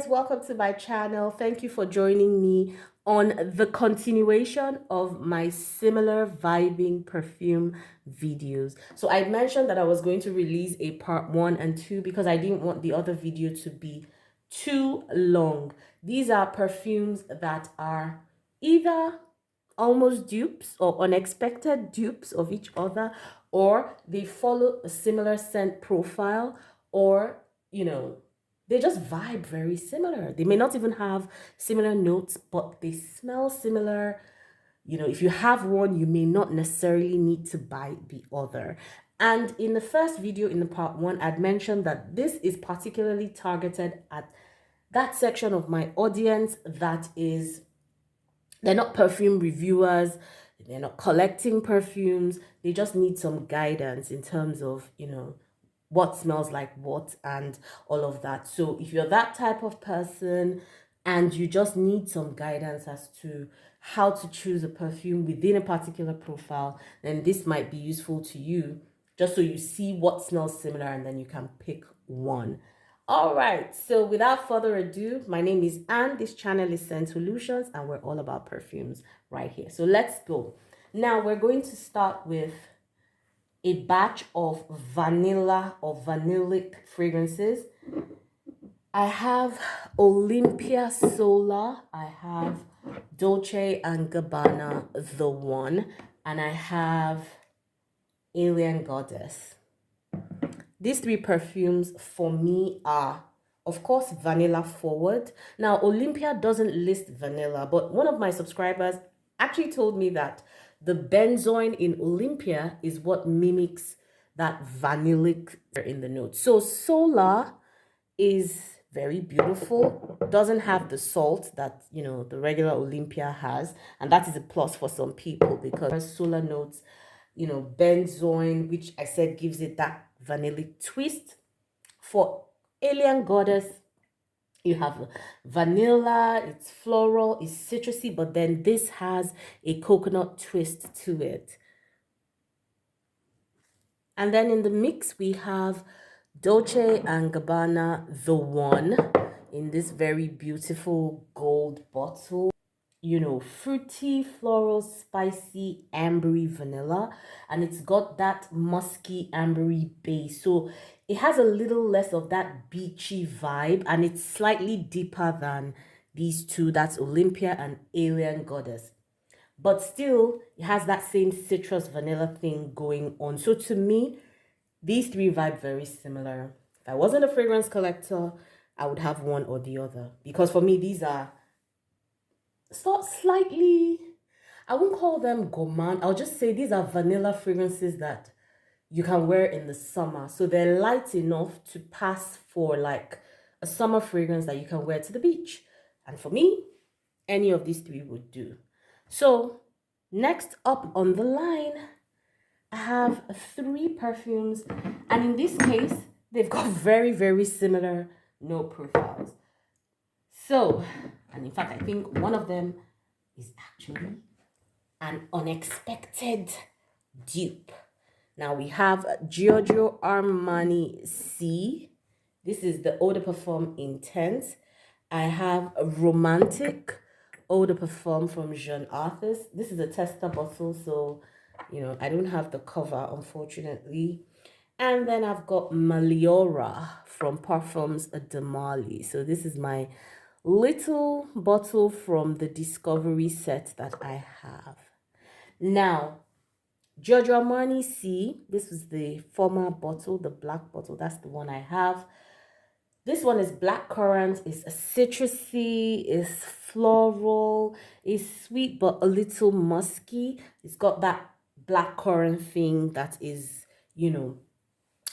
guys, welcome to my channel. Thank you for joining me on the continuation of my similar vibing perfume videos. So I mentioned that I was going to release a part 1 and 2 because I didn't want the other video to be too long. These are perfumes that are either almost dupes or unexpected dupes of each other, or they follow a similar scent profile, or they just vibe very similar. They may not even have similar notes, but they smell similar. If you have one, you may not necessarily need to buy the other. And in the first video, in the part 1, I'd mentioned that this is particularly targeted at that section of my audience that is, they're not perfume reviewers, they're not collecting perfumes, they just need some guidance in terms of, what smells like what and all of that. So if you're that type of person and you just need some guidance as to how to choose a perfume within a particular profile, then this might be useful to you, just so you see what smells similar and then you can pick one. All right, so without further ado, my name is Anne. This channel is Scent Solutions and we're all about perfumes right here. So let's go. Now we're going to start with a batch of vanilla or vanillic fragrances. I have Olympia Sola, I have Dolce and Gabbana The One, and I have Alien Goddess. These three perfumes for me are, of course, vanilla forward. Now, Olympia doesn't list vanilla, but one of my subscribers actually told me that the benzoin in Olympia is what mimics that vanillic in the notes. So Sola is very beautiful, doesn't have the salt that the regular Olympia has, and that is a plus for some people because Sola notes, benzoin, which I said gives it that vanillic twist. For Alien Goddess, you have vanilla, it's floral, it's citrusy, but then this has a coconut twist to it. And then in the mix, we have Dolce and Gabbana The One in this very beautiful gold bottle. Fruity, floral, spicy, ambery vanilla, and it's got that musky, ambery base. So it has a little less of that beachy vibe, and it's slightly deeper than these two. That's Olympia and Alien Goddess. But still, it has that same citrus vanilla thing going on. So to me, these three vibe very similar. If I wasn't a fragrance collector, I would have one or the other. Because for me, these are slightly, I won't call them gourmand. I'll just say these are vanilla fragrances that you can wear in the summer. So they're light enough to pass for like a summer fragrance that you can wear to the beach. And for me, any of these three would do. So next up on the line, I have three perfumes. And in this case, they've got very, very similar note profiles. So, and in fact, I think one of them is actually an unexpected dupe. Now we have Giorgio Armani C. This is the Eau de Parfum Intense. I have a Romantic Eau de Parfum from Jean Arthus. This is a tester bottle, so, I don't have the cover, unfortunately. And then I've got Maliora from Perfumes de Mali. So this is my little bottle from the Discovery set that I have. Now, Giorgio Armani C, this was the former bottle, the black bottle, that's the one I have. This one is black currant, it's a citrusy, it's floral, it's sweet but a little musky. It's got that black currant thing that is,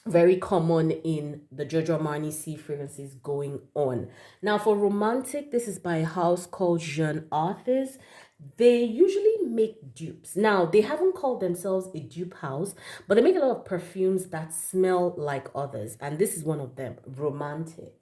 very common in the Giorgio Armani C fragrances going on. Now for Romantic, this is by a house called Jean Arthus. They usually make dupes. Now, they haven't called themselves a dupe house, but they make a lot of perfumes that smell like others. And this is one of them, Romantic.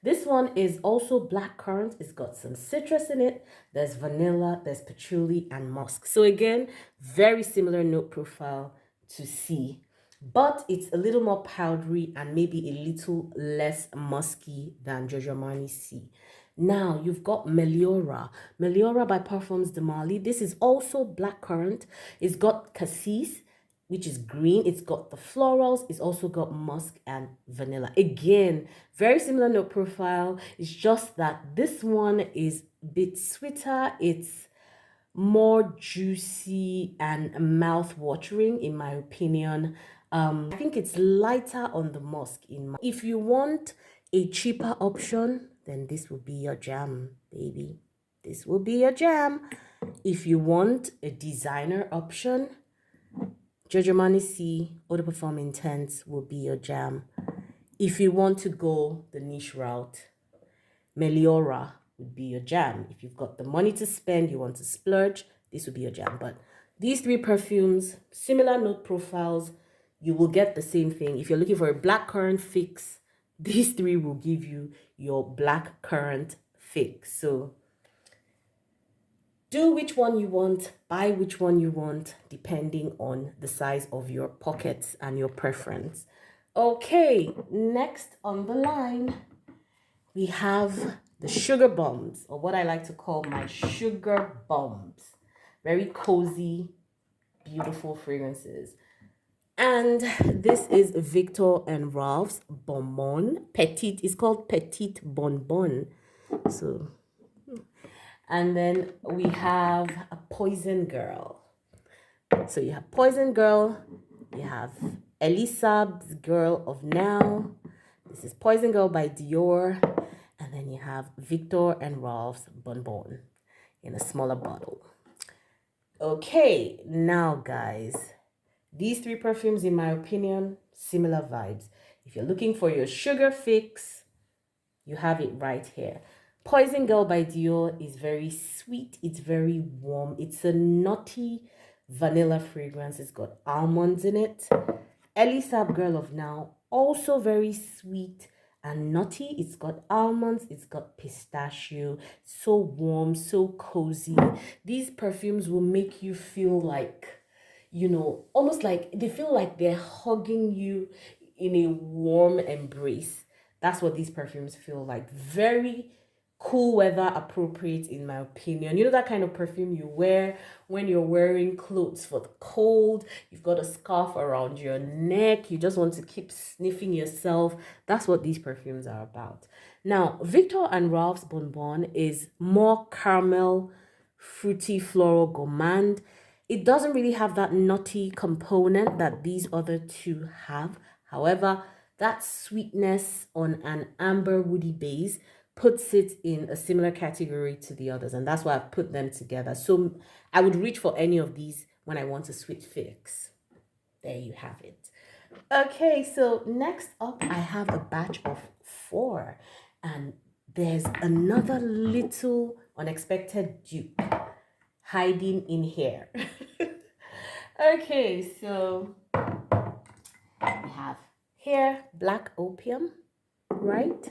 This one is also black currant. It's got some citrus in it. There's vanilla, there's patchouli, and musk. So again, very similar note profile to C. but it's a little more powdery and maybe a little less musky than Giorgio Armani C. Now you've got Meliora. Meliora by Parfums de Mali. This is also black currant. It's got cassis, which is green. It's got the florals. It's also got musk and vanilla. Again, very similar note profile. It's just that this one is a bit sweeter. It's more juicy and mouth-watering, in my opinion. I think it's lighter on the musk. If you want a cheaper option, then this will be your jam, baby. This will be your jam. If you want a designer option, Giorgio Armani C Eau de Parfum Intense will be your jam. If you want to go the niche route, Meliora would be your jam. If you've got the money to spend, you want to splurge, this would be your jam. But these three perfumes, similar note profiles, you will get the same thing. If you're looking for a black currant fix, these three will give you your black currant fix. So do which one you want, buy which one you want, depending on the size of your pockets and your preference. Okay, next on the line, we have the sugar bombs, or what I like to call my sugar bombs. Very cozy, beautiful fragrances. And this is Victor and Ralph's Bonbon. Petite, it's called Petite Bonbon. So, and then we have a Poison Girl. So you have Poison Girl, you have Elisab's Girl of Now. This is Poison Girl by Dior. And then you have Victor and Ralph's Bonbon in a smaller bottle. Okay, now guys, these three perfumes, in my opinion, similar vibes. If you're looking for your sugar fix, you have it right here. Poison Girl by Dior is very sweet. It's very warm. It's a nutty vanilla fragrance. It's got almonds in it. Elisab Girl of Now, also very sweet and nutty. It's got almonds, it's got pistachio. So warm, so cozy. These perfumes will make you feel like, you know, almost like they feel like they're hugging you in a warm embrace. That's what these perfumes feel like. Very cool weather appropriate, in my opinion. You know that kind of perfume you wear when you're wearing clothes for the cold, you've got a scarf around your neck, you just want to keep sniffing yourself. That's what these perfumes are about. Now, Victor and Ralph's Bonbon is more caramel, fruity, floral gourmand. It doesn't really have that nutty component that these other two have. However, that sweetness on an amber woody base puts it in a similar category to the others, and that's why I've put them together. So I would reach for any of these when I want a sweet fix. There you have it. Okay, so next up I have a batch of 4, and there's another little unexpected dupe hiding in here. Okay, so we have here Black Opium, right?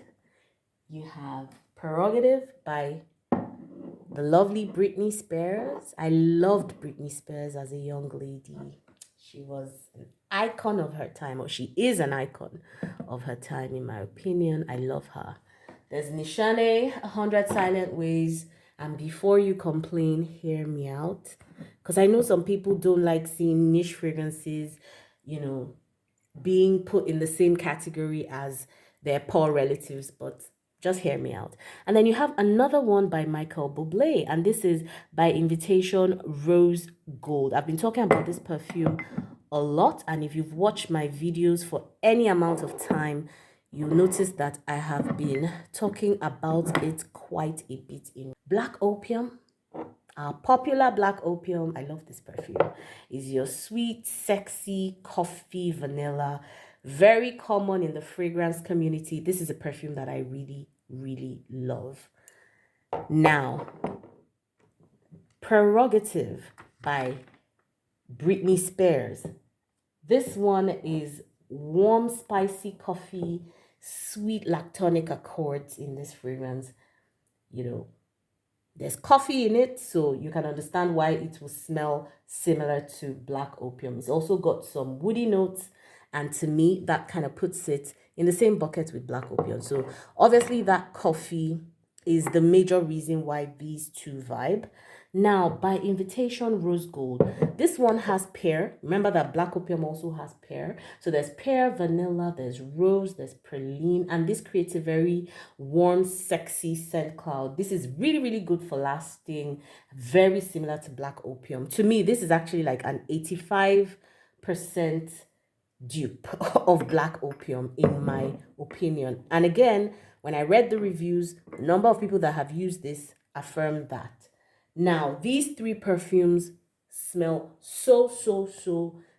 You have Prerogative by the lovely Britney Spears. I loved Britney Spears as a young lady. She was an icon of her time, or she is an icon of her time, in my opinion. I love her. There's Nishane, 100 Silent Ways, and before you complain, hear me out. Because I know some people don't like seeing niche fragrances, you know, being put in the same category as their poor relatives, but just hear me out. And then you have another one by Michael Bublé, and this is by Invitation Rose Gold. I've been talking about this perfume a lot, and if you've watched my videos for any amount of time, you'll notice that I have been talking about it quite a bit. In Black Opium, popular Black Opium, I love this perfume, is your sweet, sexy coffee vanilla. Very common in the fragrance community. This is a perfume that I really, really love. Now, Prerogative by Britney Spears. This one is warm, spicy coffee, sweet lactonic accords in this fragrance. You know, there's coffee in it, so you can understand why it will smell similar to Black Opium. It's also got some woody notes And to me, that kind of puts it in the same bucket with Black Opium. So obviously that coffee is the major reason why these two vibe. Now, by invitation, rose gold. This one has pear. Remember that Black Opium also has pear. So there's pear, vanilla, there's rose, there's praline, and this creates a very warm, sexy scent cloud. This is really, really good for lasting, very similar to Black Opium. To me, this is actually like an 85% dupe of Black Opium, in my opinion. And again, when I read the reviews, the number of people that have used this affirmed that. Now, these three perfumes smell so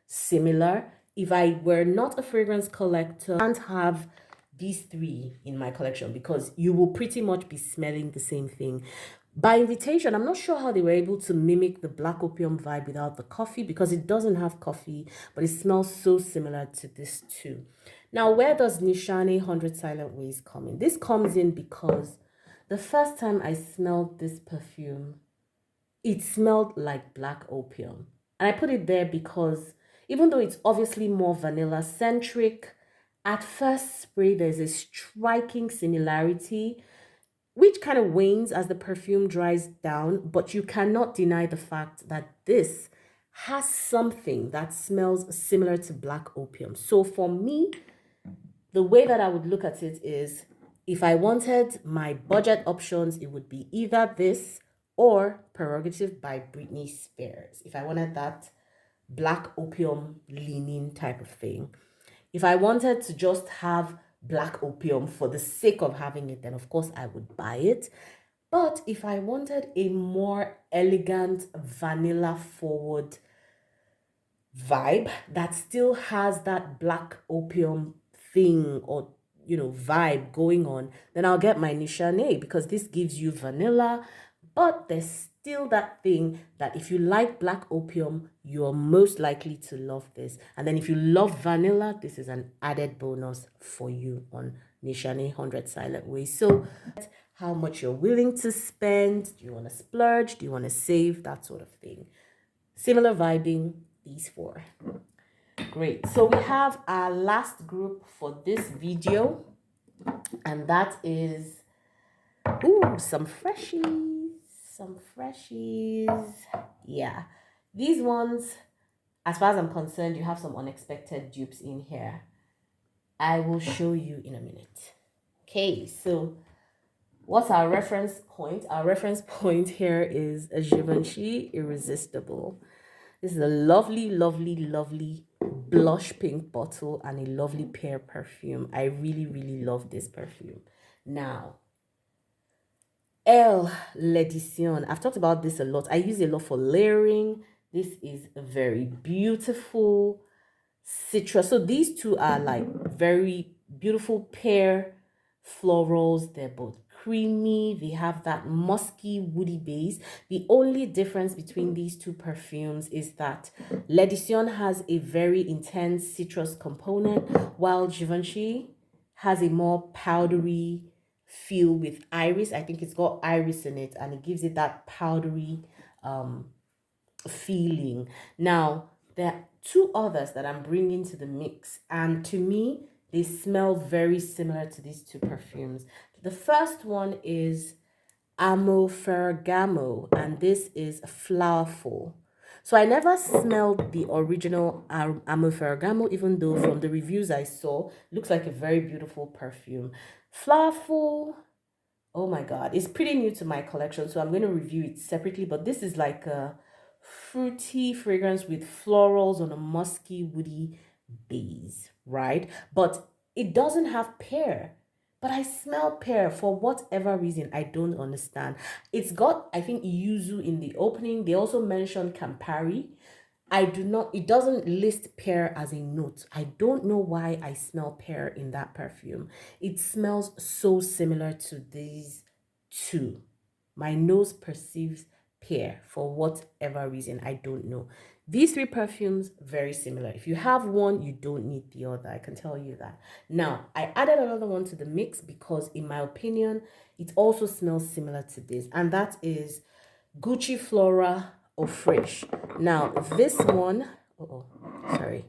similar. If I were not a fragrance collector, I can't have these three in my collection because you will pretty much be smelling the same thing. By invitation, I'm not sure how they were able to mimic the Black Opium vibe without the coffee, because it doesn't have coffee, but it smells so similar to this too. Now, where does Nishane 100 Silent Ways come in? This comes in because the first time I smelled this perfume, it smelled like Black Opium. And I put it there because even though it's obviously more vanilla centric, at first spray there's a striking similarity, which kind of wanes as the perfume dries down, but you cannot deny the fact that this has something that smells similar to Black Opium. So for me, the way that I would look at it is, if I wanted my budget options, it would be either this or Prerogative by Britney Spears, if I wanted that Black Opium leaning type of thing. If I wanted to just have Black Opium for the sake of having it, then of course I would buy it. But if I wanted a more elegant, vanilla forward vibe that still has that Black Opium thing, or vibe going on, then I'll get my Nishane, because this gives you vanilla, but there's still that thing that if you like Black Opium, you're most likely to love this. And then if you love vanilla, this is an added bonus for you on Nishane 100 Silent Ways. So how much you're willing to spend. Do you want to splurge? Do you want to save? That sort of thing. Similar vibing, these four. Great. So we have our last group for this video, and that is some freshies. Yeah, these ones, as far as I'm concerned, you have some unexpected dupes in here. I will show you in a minute. Okay, so what's our reference point? Our reference point here is a Givenchy Irresistible. This is a lovely blush pink bottle and a lovely pear perfume. I really love this perfume. Now, L'Edition. I've talked about this a lot. I use it a lot for layering. This is a very beautiful citrus. So these two are like very beautiful pear florals. They're both creamy. They have that musky, woody base. The only difference between these two perfumes is that L'Edition has a very intense citrus component, while Givenchy has a more powdery feel with iris. I think it's got iris in it, and it gives it that powdery feeling. Now, there are two others that I'm bringing to the mix, and to me, they smell very similar to these two perfumes. The first one is Amo Ferragamo, and this is Flowerful. So I never smelled the original Amo Ferragamo, even though from the reviews I saw, looks like a very beautiful perfume. Flowerful, oh my god, it's pretty new to my collection, so I'm going to review it separately, but this is like a fruity fragrance with florals on a musky, woody base, right? But it doesn't have pear. But I smell pear for whatever reason. I don't understand. It's got, I think, yuzu in the opening. They also mentioned Campari. It doesn't list pear as a note. I don't know why I smell pear in that perfume. It smells so similar to these two. My nose perceives pear for whatever reason. I don't know. These three perfumes, very similar. If you have one, you don't need the other. I can tell you that. Now, I added another one to the mix because, in my opinion, it also smells similar to this. And that is Gucci Flora Au Fresh. Now, this one, sorry.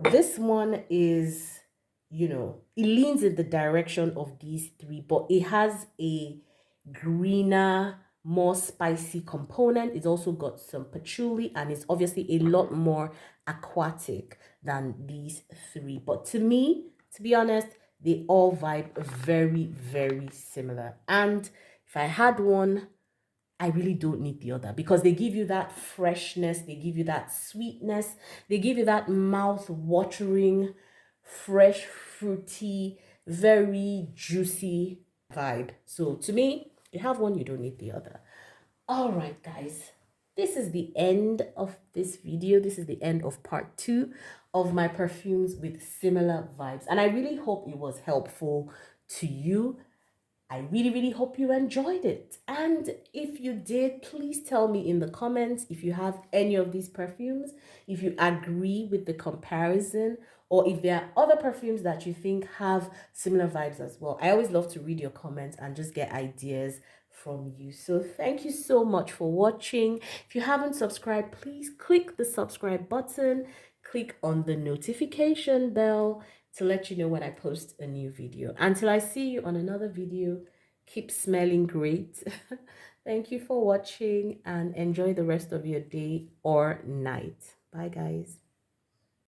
This one is, it leans in the direction of these three, but it has a greener, more spicy component. It's also got some patchouli, and it's obviously a lot more aquatic than these three. But to me, to be honest, they all vibe very, very similar. And if I had one, I really don't need the other, because they give you that freshness, they give you that sweetness, they give you that mouth watering, fresh, fruity, very juicy vibe. So to me, you have one, you don't need the other. All right, guys, this is the end of this video. This is the end of part 2 of my perfumes with similar vibes. And I really hope it was helpful to you. I really, really hope you enjoyed it. And if you did, please tell me in the comments if you have any of these perfumes, if you agree with the comparison, or if there are other perfumes that you think have similar vibes as well. I always love to read your comments and just get ideas from you. So thank you so much for watching. If you haven't subscribed, please click the subscribe button, click on the notification bell to let you know when I post a new video. Until I see you on another video, keep smelling great. Thank you for watching and enjoy the rest of your day or night. Bye, guys.